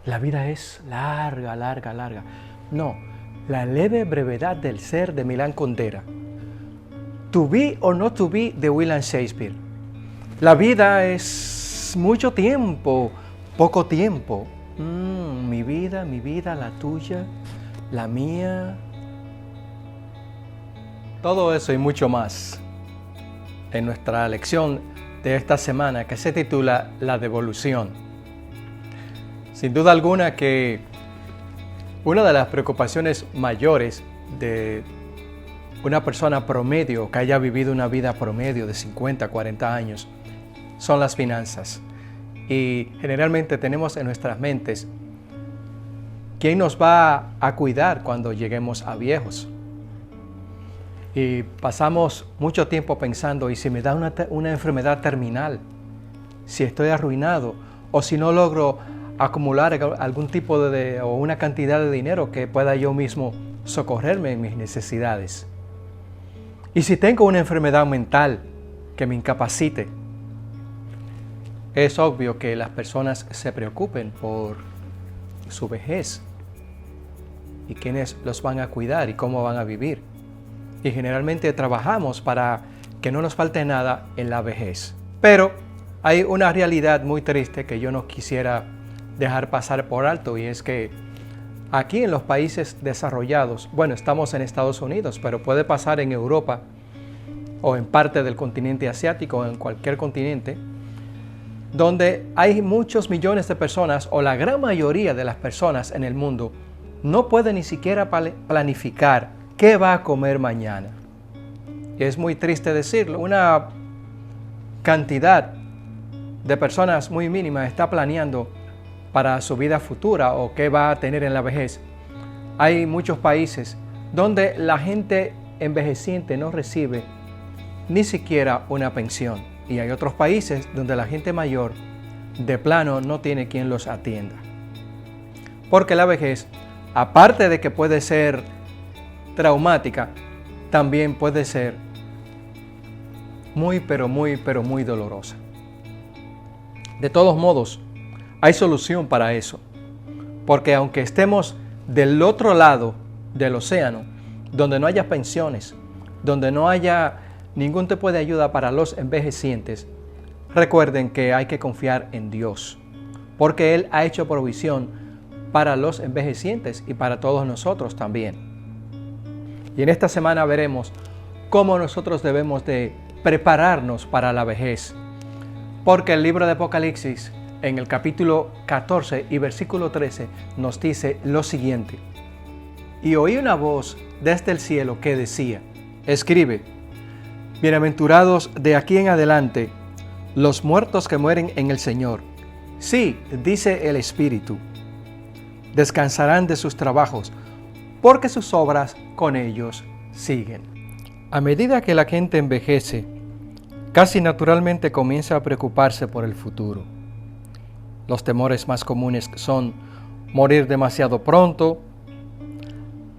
La vida es larga, larga, larga. No, la leve brevedad del ser de Milán Kundera. To be or not to be de William Shakespeare. La vida es mucho tiempo, poco tiempo. Mi vida, la tuya, la mía. Todo eso y mucho más en nuestra lección de esta semana que se titula La devolución. Sin duda alguna que una de las preocupaciones mayores de una persona promedio que haya vivido una vida promedio de 50, 40 años son las finanzas. Y generalmente tenemos en nuestras mentes quién nos va a cuidar cuando lleguemos a viejos. Y pasamos mucho tiempo pensando, ¿y si me da una enfermedad terminal? Si estoy arruinado o si no logro acumular algún tipo o una cantidad de dinero que pueda yo mismo socorrerme en mis necesidades. Y si tengo una enfermedad mental que me incapacite, es obvio que las personas se preocupen por su vejez y quiénes los van a cuidar y cómo van a vivir. Y generalmente trabajamos para que no nos falte nada en la vejez. Pero hay una realidad muy triste que yo no quisiera dejar pasar por alto, y es que aquí en los países desarrollados, bueno, estamos en Estados Unidos, pero puede pasar en Europa o en parte del continente asiático o en cualquier continente, donde hay muchos millones de personas, o la gran mayoría de las personas en el mundo, no puede ni siquiera planificar qué va a comer mañana. Y es muy triste decirlo, una cantidad de personas muy mínima está planeando para su vida futura o qué va a tener en la vejez. Hay muchos países donde la gente envejeciente no recibe ni siquiera una pensión. Y hay otros países donde la gente mayor de plano no tiene quien los atienda. Porque la vejez, aparte de que puede ser traumática, también puede ser muy dolorosa. De todos modos, hay solución para eso, porque aunque estemos del otro lado del océano, donde no haya pensiones, donde no haya ningún tipo de ayuda para los envejecientes, recuerden que hay que confiar en Dios, porque Él ha hecho provisión para los envejecientes y para todos nosotros también. Y en esta semana veremos cómo nosotros debemos de prepararnos para la vejez, porque el libro de Apocalipsis, en el capítulo 14 y versículo 13, nos dice lo siguiente: y oí una voz desde el cielo que decía, escribe, bienaventurados de aquí en adelante los muertos que mueren en el Señor. Sí, dice el Espíritu, descansarán de sus trabajos, porque sus obras con ellos siguen. A medida que la gente envejece, casi naturalmente comienza a preocuparse por el futuro. Los temores más comunes son morir demasiado pronto,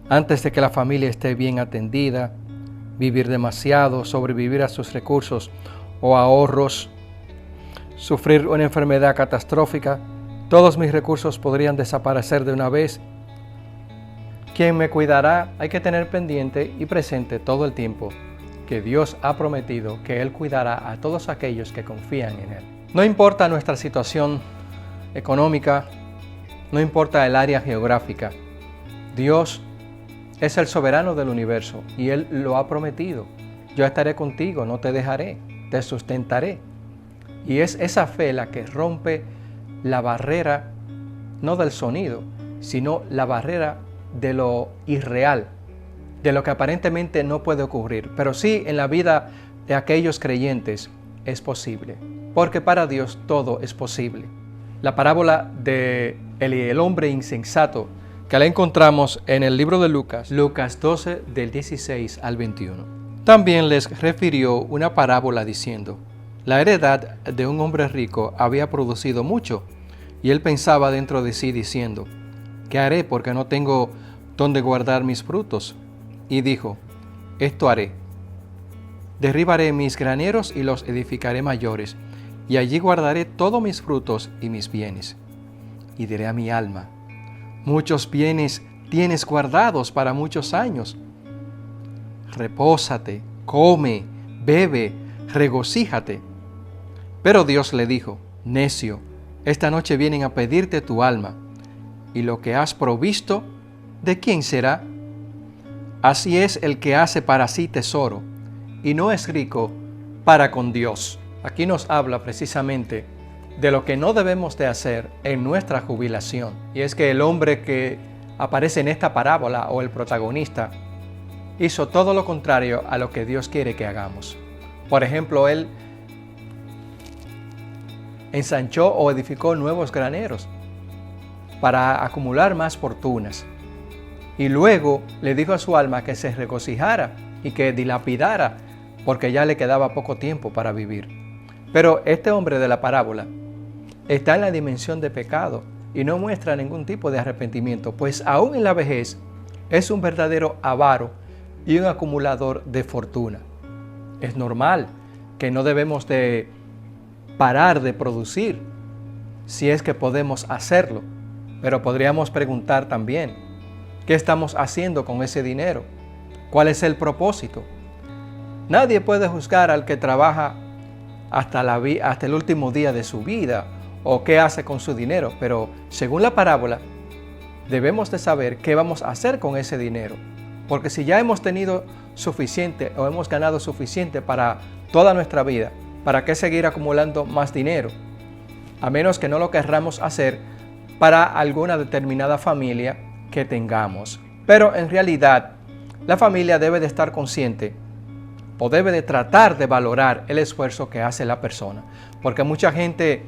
antes de que la familia esté bien atendida, vivir demasiado, sobrevivir a sus recursos o ahorros, sufrir una enfermedad catastrófica, todos mis recursos podrían desaparecer de una vez. ¿Quién me cuidará? Hay que tener pendiente y presente todo el tiempo que Dios ha prometido que Él cuidará a todos aquellos que confían en Él. No importa nuestra situación económica, no importa el área geográfica, Dios es el soberano del universo y Él lo ha prometido. Yo estaré contigo, no te dejaré, te sustentaré. Y es esa fe la que rompe la barrera, no del sonido, sino la barrera de lo irreal, de lo que aparentemente no puede ocurrir. Pero sí, en la vida de aquellos creyentes es posible, porque para Dios todo es posible. La parábola de el hombre insensato, que la encontramos en el libro de Lucas 12, del 16 al 21. También les refirió una parábola diciendo, la heredad de un hombre rico había producido mucho, y él pensaba dentro de sí diciendo, ¿qué haré porque no tengo donde guardar mis frutos? Y dijo, esto haré, derribaré mis graneros y los edificaré mayores, y allí guardaré todos mis frutos y mis bienes. y diré a mi alma, muchos bienes tienes guardados para muchos años. Repósate, come, bebe, regocíjate. Pero Dios le dijo, necio, esta noche vienen a pedirte tu alma, y lo que has provisto, ¿de quién será? Así es el que hace para sí tesoro, y no es rico para con Dios. Aquí nos habla precisamente de lo que no debemos de hacer en nuestra jubilación. Y es que el hombre que aparece en esta parábola, o el protagonista, hizo todo lo contrario a lo que Dios quiere que hagamos. Por ejemplo, él ensanchó o edificó nuevos graneros para acumular más fortunas. Y luego le dijo a su alma que se regocijara y que dilapidara, porque ya le quedaba poco tiempo para vivir. Pero este hombre de la parábola está en la dimensión de pecado y no muestra ningún tipo de arrepentimiento, pues aún en la vejez es un verdadero avaro y un acumulador de fortuna. Es normal que no debemos de parar de producir si es que podemos hacerlo, pero podríamos preguntar también, ¿qué estamos haciendo con ese dinero? ¿Cuál es el propósito? Nadie puede juzgar al que trabaja hasta el último día de su vida o qué hace con su dinero, pero según la parábola debemos de saber qué vamos a hacer con ese dinero, porque si ya hemos tenido suficiente o hemos ganado suficiente para toda nuestra vida, ¿para qué seguir acumulando más dinero? A menos que no lo querramos hacer para alguna determinada familia que tengamos. Pero en realidad, la familia debe de estar consciente o debe de tratar de valorar el esfuerzo que hace la persona, porque mucha gente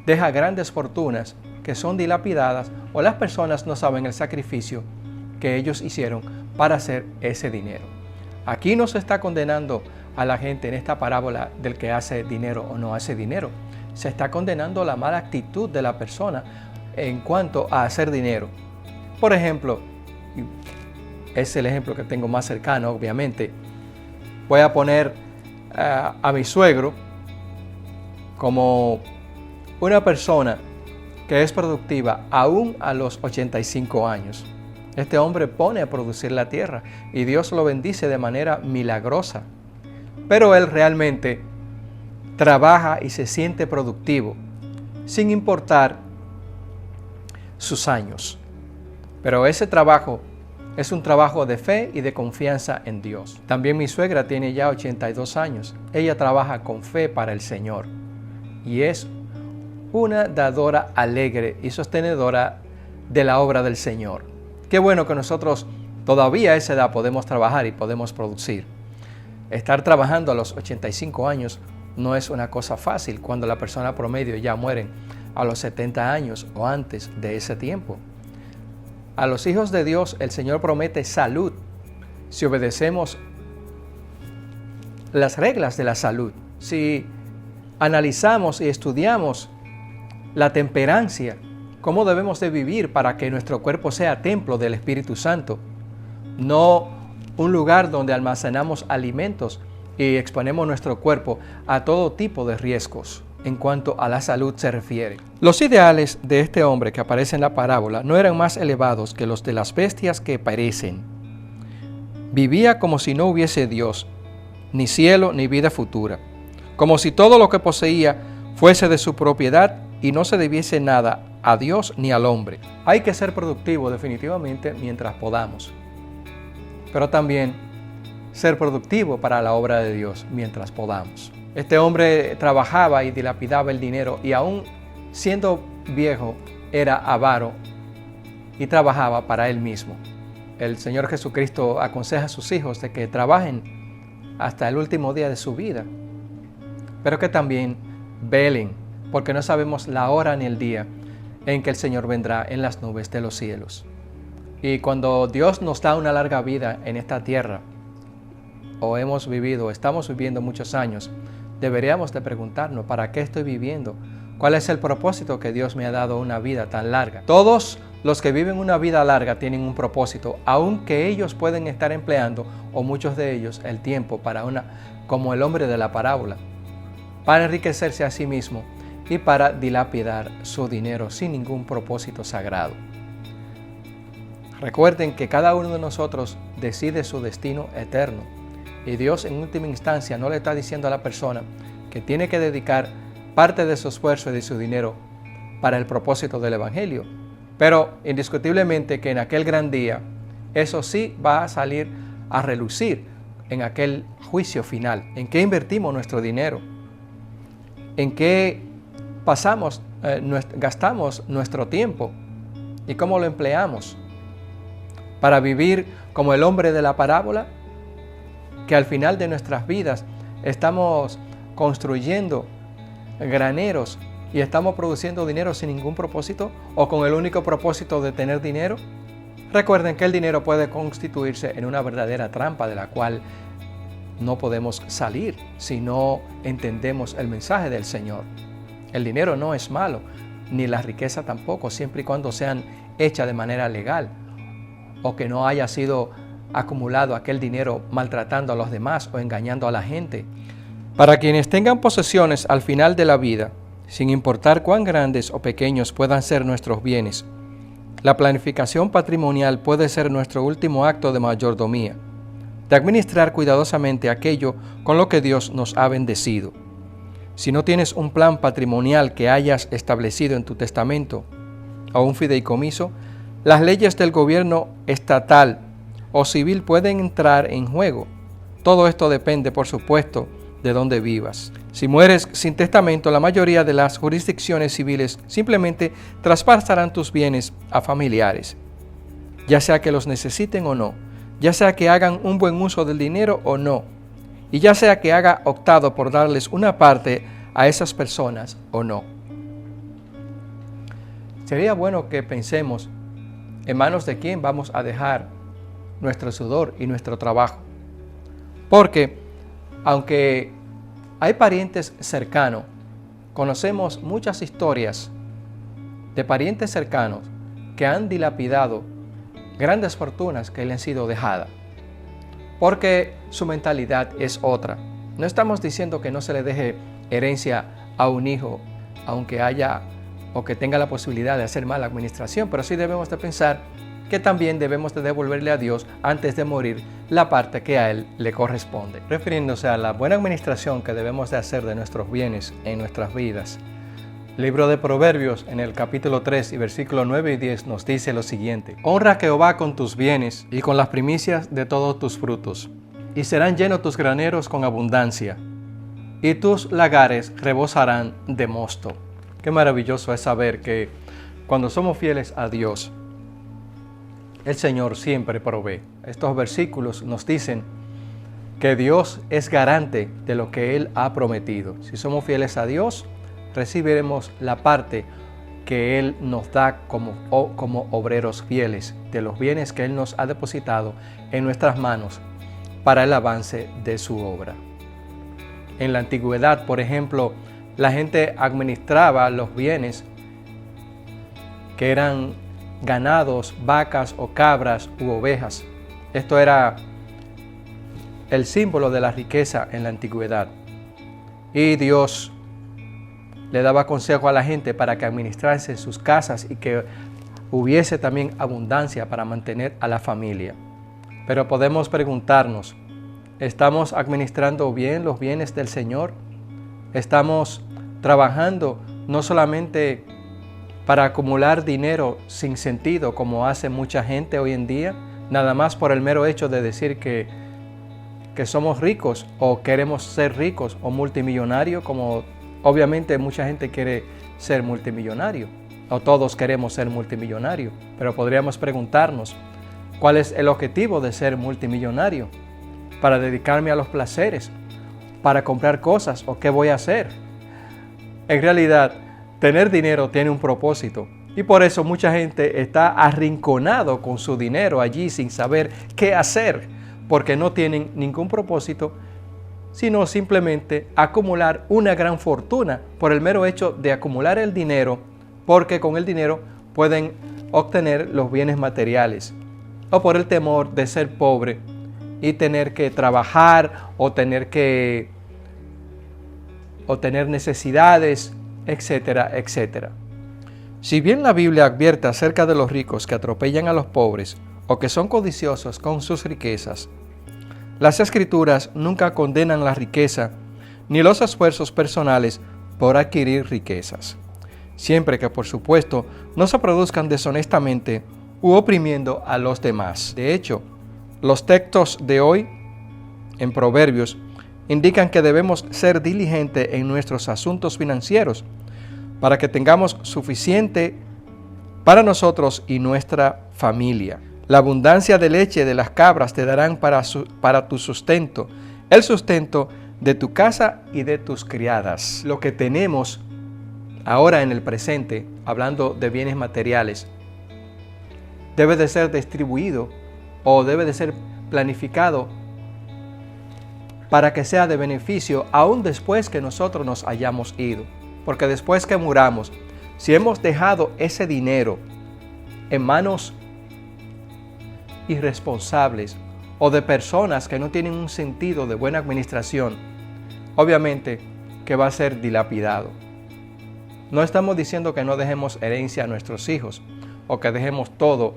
deja grandes fortunas que son dilapidadas o las personas no saben el sacrificio que ellos hicieron para hacer ese dinero. Aquí no se está condenando a la gente en esta parábola del que hace dinero o no hace dinero. Se está condenando la mala actitud de la persona en cuanto a hacer dinero. Por ejemplo, es el ejemplo que tengo más cercano, obviamente. Voy a poner a mi suegro como una persona que es productiva aún a los 85 años. Este hombre pone a producir la tierra y Dios lo bendice de manera milagrosa. Pero él realmente trabaja y se siente productivo, sin importar sus años. Pero ese trabajo es un trabajo de fe y de confianza en Dios. También mi suegra tiene ya 82 años. Ella trabaja con fe para el Señor y es una dadora alegre y sostenedora de la obra del Señor. Qué bueno que nosotros todavía a esa edad podemos trabajar y podemos producir. Estar trabajando a los 85 años no es una cosa fácil cuando la persona promedio ya mueren a los 70 años o antes de ese tiempo. A los hijos de Dios el Señor promete salud si obedecemos las reglas de la salud, si analizamos y estudiamos la temperancia, cómo debemos de vivir para que nuestro cuerpo sea templo del Espíritu Santo, no un lugar donde almacenamos alimentos y exponemos nuestro cuerpo a todo tipo de riesgos en cuanto a la salud se refiere. Los ideales de este hombre que aparece en la parábola no eran más elevados que los de las bestias que perecen. Vivía como si no hubiese Dios, ni cielo ni vida futura, como si todo lo que poseía fuese de su propiedad y no se debiese nada a Dios ni al hombre. Hay que ser productivo definitivamente mientras podamos, pero también ser productivo para la obra de Dios mientras podamos. Este hombre trabajaba y dilapidaba el dinero y aún siendo viejo era avaro y trabajaba para él mismo. El Señor Jesucristo aconseja a sus hijos de que trabajen hasta el último día de su vida, pero que también velen, porque no sabemos la hora ni el día en que el Señor vendrá en las nubes de los cielos. Y cuando Dios nos da una larga vida en esta tierra, o estamos viviendo muchos años, deberíamos de preguntarnos, ¿para qué estoy viviendo? ¿Cuál es el propósito que Dios me ha dado una vida tan larga? Todos los que viven una vida larga tienen un propósito, aunque ellos pueden estar empleando, o muchos de ellos, el tiempo como el hombre de la parábola, para enriquecerse a sí mismo y para dilapidar su dinero sin ningún propósito sagrado. Recuerden que cada uno de nosotros decide su destino eterno y Dios en última instancia no le está diciendo a la persona que tiene que dedicar parte de su esfuerzo y de su dinero para el propósito del Evangelio. Pero indiscutiblemente que en aquel gran día eso sí va a salir a relucir en aquel juicio final. ¿En qué invertimos nuestro dinero? ¿En qué gastamos nuestro tiempo? ¿Y cómo lo empleamos? ¿Para vivir como el hombre de la parábola? Que al final de nuestras vidas estamos construyendo graneros y estamos produciendo dinero sin ningún propósito o con el único propósito de tener dinero. Recuerden que el dinero puede constituirse en una verdadera trampa de la cual no podemos salir si no entendemos el mensaje del Señor. El dinero no es malo, ni la riqueza tampoco, siempre y cuando sean hechas de manera legal o que no haya sido acumulado aquel dinero maltratando a los demás o engañando a la gente. Para quienes tengan posesiones al final de la vida, sin importar cuán grandes o pequeños puedan ser nuestros bienes, la planificación patrimonial puede ser nuestro último acto de mayordomía, de administrar cuidadosamente aquello con lo que Dios nos ha bendecido. Si no tienes un plan patrimonial que hayas establecido en tu testamento o un fideicomiso, las leyes del gobierno estatal o civil pueden entrar en juego. Todo esto depende, por supuesto, de dónde vivas. Si mueres sin testamento, la mayoría de las jurisdicciones civiles simplemente traspasarán tus bienes a familiares, ya sea que los necesiten o no, ya sea que hagan un buen uso del dinero o no, y ya sea que haya optado por darles una parte a esas personas o no. Sería bueno que pensemos en manos de quién vamos a dejar nuestro sudor y nuestro trabajo, porque aunque hay parientes cercanos, conocemos muchas historias de parientes cercanos que han dilapidado grandes fortunas que le han sido dejadas, porque su mentalidad es otra. No estamos diciendo que no se le deje herencia a un hijo, aunque haya o que tenga la posibilidad de hacer mala administración, pero sí debemos de pensar que también debemos de devolverle a Dios antes de morir la parte que a Él le corresponde. Refiriéndose a la buena administración que debemos de hacer de nuestros bienes en nuestras vidas, Libro de Proverbios en el capítulo 3 y versículos 9 y 10 nos dice lo siguiente: Honra a Jehová con tus bienes y con las primicias de todos tus frutos, y serán llenos tus graneros con abundancia, y tus lagares rebosarán de mosto. Qué maravilloso es saber que cuando somos fieles a Dios, el Señor siempre provee. Estos versículos nos dicen que Dios es garante de lo que Él ha prometido. Si somos fieles a Dios, recibiremos la parte que Él nos da como obreros fieles de los bienes que Él nos ha depositado en nuestras manos para el avance de su obra. En la antigüedad, por ejemplo, la gente administraba los bienes que eran ganados, vacas o cabras u ovejas. Esto era el símbolo de la riqueza en la antigüedad. Y Dios le daba consejo a la gente para que administrase sus casas y que hubiese también abundancia para mantener a la familia. Pero podemos preguntarnos, ¿estamos administrando bien los bienes del Señor? ¿Estamos trabajando no solamente para acumular dinero sin sentido como hace mucha gente hoy en día, nada más por el mero hecho de decir que somos ricos o queremos ser ricos o multimillonarios, como obviamente mucha gente quiere ser multimillonario o todos queremos ser multimillonarios, pero podríamos preguntarnos, ¿cuál es el objetivo de ser multimillonario? ¿Para dedicarme a los placeres? ¿Para comprar cosas? ¿O qué voy a hacer? En realidad, tener dinero tiene un propósito y por eso mucha gente está arrinconado con su dinero allí sin saber qué hacer, porque no tienen ningún propósito, sino simplemente acumular una gran fortuna por el mero hecho de acumular el dinero, porque con el dinero pueden obtener los bienes materiales, o por el temor de ser pobre y tener que trabajar o tener necesidades etcétera, etcétera. Si bien la Biblia advierte acerca de los ricos que atropellan a los pobres o que son codiciosos con sus riquezas, las Escrituras nunca condenan la riqueza ni los esfuerzos personales por adquirir riquezas, siempre que por supuesto no se produzcan deshonestamente u oprimiendo a los demás. De hecho, los textos de hoy en Proverbios indican que debemos ser diligentes en nuestros asuntos financieros para que tengamos suficiente para nosotros y nuestra familia. La abundancia de leche de las cabras te darán para tu sustento, el sustento de tu casa y de tus criadas. Lo que tenemos ahora en el presente, hablando de bienes materiales, debe de ser distribuido o debe de ser planificado para que sea de beneficio aún después que nosotros nos hayamos ido. Porque después que muramos, si hemos dejado ese dinero en manos irresponsables o de personas que no tienen un sentido de buena administración, obviamente que va a ser dilapidado. No estamos diciendo que no dejemos herencia a nuestros hijos o que dejemos todo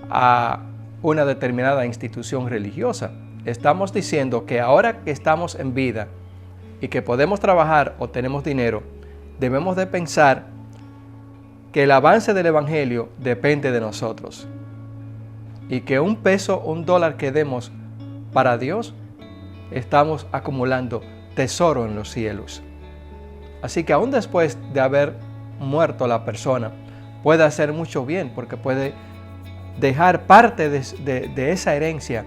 a una determinada institución religiosa. Estamos diciendo que ahora que estamos en vida y que podemos trabajar o tenemos dinero, debemos de pensar que el avance del Evangelio depende de nosotros y que un peso, un dólar que demos para Dios, estamos acumulando tesoro en los cielos. Así que aún después de haber muerto la persona, puede hacer mucho bien porque puede dejar parte de esa herencia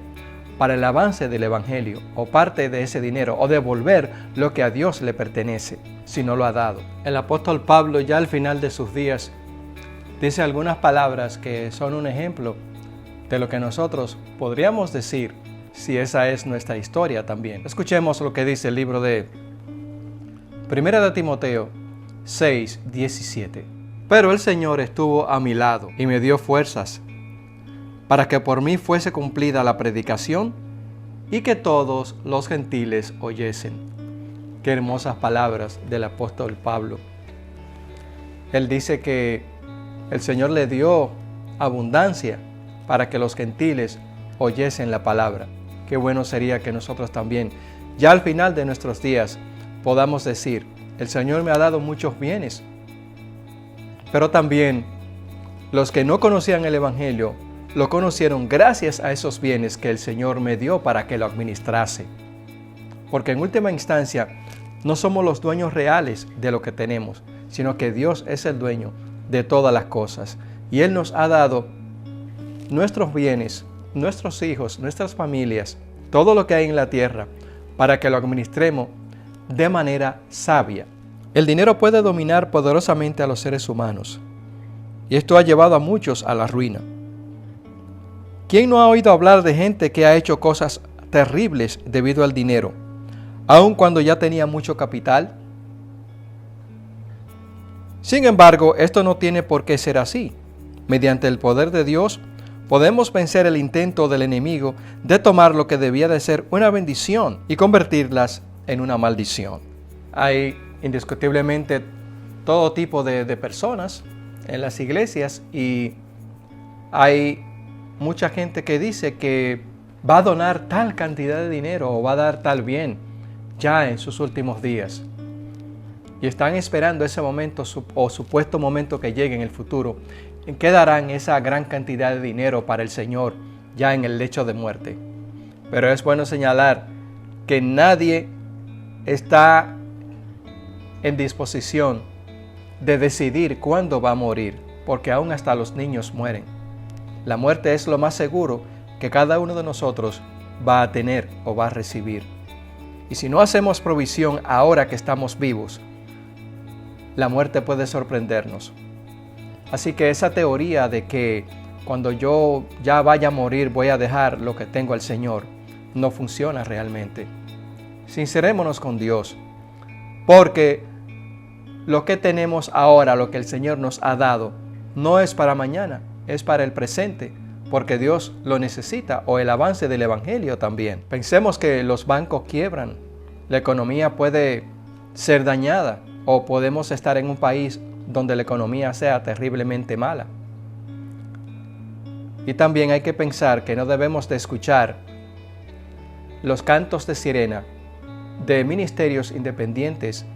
para el avance del Evangelio, o parte de ese dinero, o devolver lo que a Dios le pertenece, si no lo ha dado. El apóstol Pablo, ya al final de sus días, dice algunas palabras que son un ejemplo de lo que nosotros podríamos decir si esa es nuestra historia también. Escuchemos lo que dice el libro de 1 de Timoteo 6:17. Pero el Señor estuvo a mi lado y me dio fuerzas para que por mí fuese cumplida la predicación y que todos los gentiles oyesen. Qué hermosas palabras del apóstol Pablo. Él dice que el Señor le dio abundancia para que los gentiles oyesen la palabra. Qué bueno sería que nosotros también, ya al final de nuestros días, podamos decir, el Señor me ha dado muchos bienes, pero también los que no conocían el Evangelio lo conocieron gracias a esos bienes que el Señor me dio para que lo administrase. Porque en última instancia, no somos los dueños reales de lo que tenemos, sino que Dios es el dueño de todas las cosas. Y Él nos ha dado nuestros bienes, nuestros hijos, nuestras familias, todo lo que hay en la tierra, para que lo administremos de manera sabia. El dinero puede dominar poderosamente a los seres humanos, y esto ha llevado a muchos a la ruina. ¿Quién no ha oído hablar de gente que ha hecho cosas terribles debido al dinero, aun cuando ya tenía mucho capital? Sin embargo, esto no tiene por qué ser así. Mediante el poder de Dios, podemos vencer el intento del enemigo de tomar lo que debía de ser una bendición y convertirlas en una maldición. Hay indiscutiblemente todo tipo de personas en las iglesias y hay mucha gente que dice que va a donar tal cantidad de dinero o va a dar tal bien ya en sus últimos días. Y están esperando ese momento o supuesto momento que llegue en el futuro, en que darán esa gran cantidad de dinero para el Señor ya en el lecho de muerte. Pero es bueno señalar que nadie está en disposición de decidir cuándo va a morir, porque aún hasta los niños mueren. La muerte es lo más seguro que cada uno de nosotros va a tener o va a recibir. Y si no hacemos provisión ahora que estamos vivos, la muerte puede sorprendernos. Así que esa teoría de que cuando yo ya vaya a morir voy a dejar lo que tengo al Señor, no funciona realmente. Sincerémonos con Dios, porque lo que tenemos ahora, lo que el Señor nos ha dado, no es para mañana, es para el presente, porque Dios lo necesita, o el avance del Evangelio también. Pensemos que los bancos quiebran, la economía puede ser dañada, o podemos estar en un país donde la economía sea terriblemente mala. Y también hay que pensar que no debemos de escuchar los cantos de sirena de ministerios independientes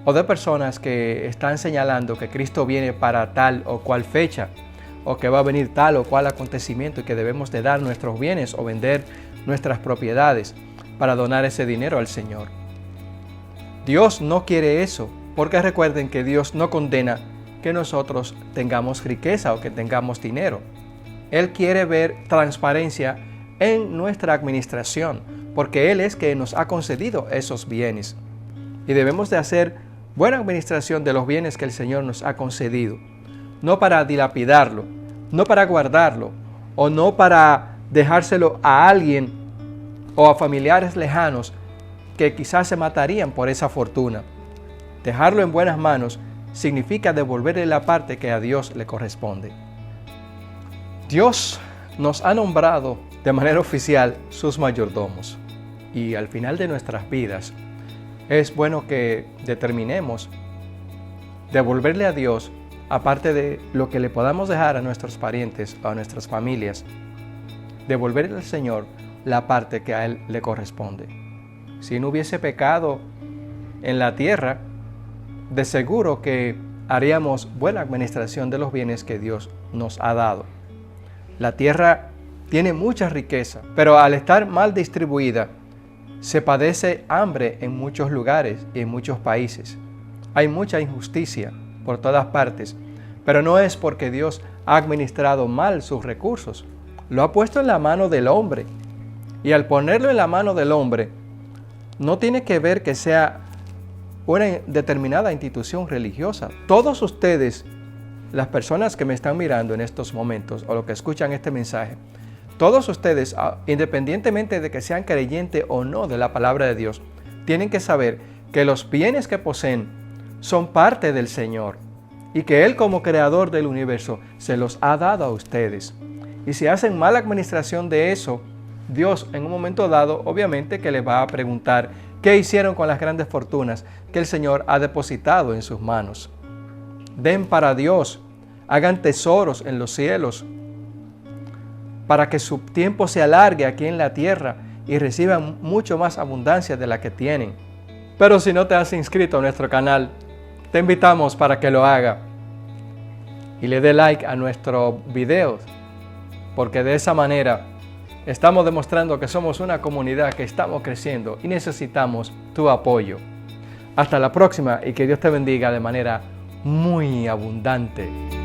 o de personas que están señalando que Cristo viene para tal o cual fecha, o que va a venir tal o cual acontecimiento y que debemos de dar nuestros bienes o vender nuestras propiedades para donar ese dinero al Señor. Dios no quiere eso, porque recuerden que Dios no condena que nosotros tengamos riqueza o que tengamos dinero. Él quiere ver transparencia en nuestra administración, porque Él es quien nos ha concedido esos bienes. Y debemos de hacer buena administración de los bienes que el Señor nos ha concedido, no para dilapidarlo, no para guardarlo, o no para dejárselo a alguien o a familiares lejanos que quizás se matarían por esa fortuna. Dejarlo en buenas manos significa devolverle la parte que a Dios le corresponde. Dios nos ha nombrado de manera oficial sus mayordomos, y al final de nuestras vidas es bueno que determinemos devolverle a Dios, aparte de lo que le podamos dejar a nuestros parientes o a nuestras familias, devolverle al Señor la parte que a Él le corresponde. Si no hubiese pecado en la tierra, de seguro que haríamos buena administración de los bienes que Dios nos ha dado. La tierra tiene mucha riqueza, pero al estar mal distribuida, se padece hambre en muchos lugares y en muchos países. Hay mucha injusticia por todas partes, pero no es porque Dios ha administrado mal sus recursos. Lo ha puesto en la mano del hombre. Y al ponerlo en la mano del hombre, no tiene que ver que sea una determinada institución religiosa. Todos ustedes, las personas que me están mirando en estos momentos o los que escuchan este mensaje, todos ustedes, independientemente de que sean creyentes o no de la palabra de Dios, tienen que saber que los bienes que poseen son parte del Señor y que Él, como creador del universo, se los ha dado a ustedes. Y si hacen mala administración de eso, Dios en un momento dado obviamente que les va a preguntar qué hicieron con las grandes fortunas que el Señor ha depositado en sus manos. Den para Dios, hagan tesoros en los cielos, para que su tiempo se alargue aquí en la tierra y reciban mucho más abundancia de la que tienen. Pero si no te has inscrito a nuestro canal, te invitamos para que lo haga y le dé like a nuestros videos, porque de esa manera estamos demostrando que somos una comunidad que estamos creciendo y necesitamos tu apoyo. Hasta la próxima y que Dios te bendiga de manera muy abundante.